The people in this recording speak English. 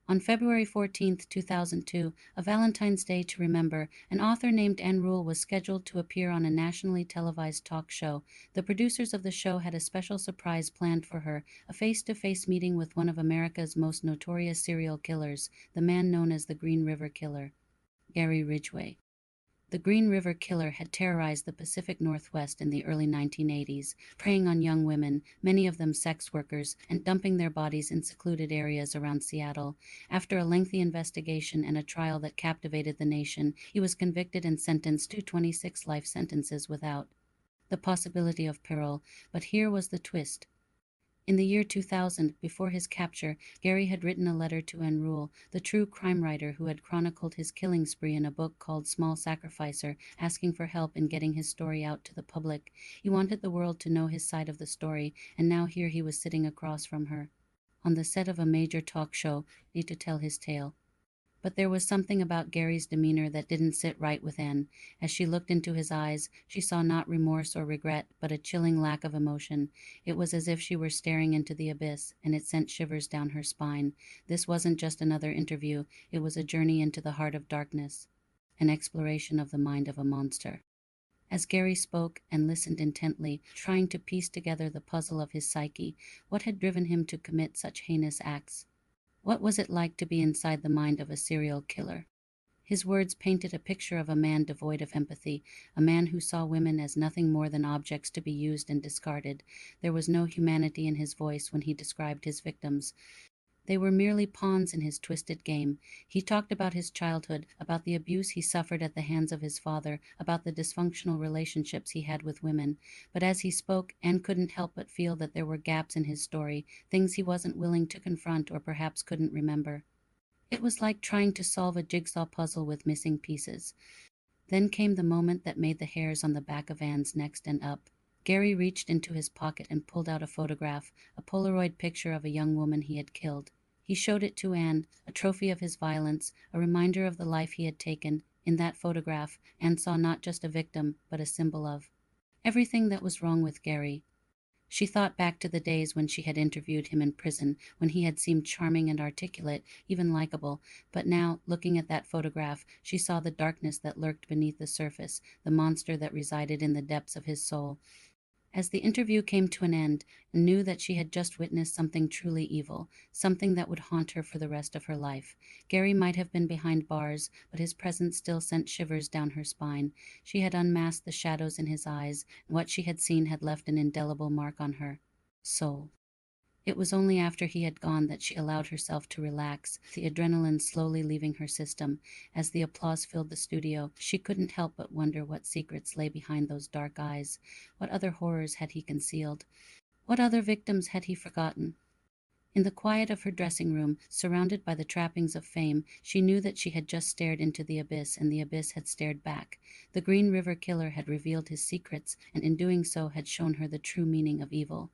On February 14th, 2002, a Valentine's Day to remember, an author named Anne Rule was scheduled to appear on a nationally televised talk show. The producers of the show had a special surprise planned for her, a face-to-face meeting with one of America's most notorious serial killers, the man known as the Green River Killer, Gary Ridgway. The Green River Killer had terrorized the Pacific Northwest in the early 1980s, preying on young women, many of them sex workers, and dumping their bodies in secluded areas around Seattle. After a lengthy investigation and a trial that captivated the nation, he was convicted and sentenced to 26 life sentences without the possibility of parole. But here was the twist. In the year 2000, before his capture, Gary had written a letter to Anne Rule, the true crime writer who had chronicled his killing spree in a book called Small Sacrificer, asking for help in getting his story out to the public. He wanted the world to know his side of the story, and now here he was sitting across from her, on the set of a major talk show, ready to tell his tale. But there was something about Gary's demeanor that didn't sit right with Anne. As she looked into his eyes, she saw not remorse or regret, but a chilling lack of emotion. It was as if she were staring into the abyss, and it sent shivers down her spine. This wasn't just another interview, it was a journey into the heart of darkness, an exploration of the mind of a monster. As Gary spoke and listened intently, trying to piece together the puzzle of his psyche, what had driven him to commit such heinous acts? What was it like to be inside the mind of a serial killer? His words painted a picture of a man devoid of empathy, a man who saw women as nothing more than objects to be used and discarded. There was no humanity in his voice when he described his victims. They were merely pawns in his twisted game. He talked about his childhood, about the abuse he suffered at the hands of his father, about the dysfunctional relationships he had with women. But as he spoke, Anne couldn't help but feel that there were gaps in his story, things he wasn't willing to confront or perhaps couldn't remember. It was like trying to solve a jigsaw puzzle with missing pieces. Then came the moment that made the hairs on the back of Anne's neck stand up. Gary reached into his pocket and pulled out a photograph, a Polaroid picture of a young woman he had killed. He showed it to Anne, a trophy of his violence, a reminder of the life he had taken. In that photograph, Anne saw not just a victim, but a symbol of everything that was wrong with Gary. She thought back to the days when she had interviewed him in prison, when he had seemed charming and articulate, even likable. But now, looking at that photograph, she saw the darkness that lurked beneath the surface, the monster that resided in the depths of his soul. As the interview came to an end, and knew that she had just witnessed something truly evil, something that would haunt her for the rest of her life. Gary might have been behind bars, but his presence still sent shivers down her spine. She had unmasked the shadows in his eyes, and what she had seen had left an indelible mark on her soul. It was only after he had gone that she allowed herself to relax, the adrenaline slowly leaving her system. As the applause filled the studio, she couldn't help but wonder what secrets lay behind those dark eyes. What other horrors had he concealed? What other victims had he forgotten? In the quiet of her dressing room, surrounded by the trappings of fame, she knew that she had just stared into the abyss, and the abyss had stared back. The Green River Killer had revealed his secrets, and in doing so had shown her the true meaning of evil.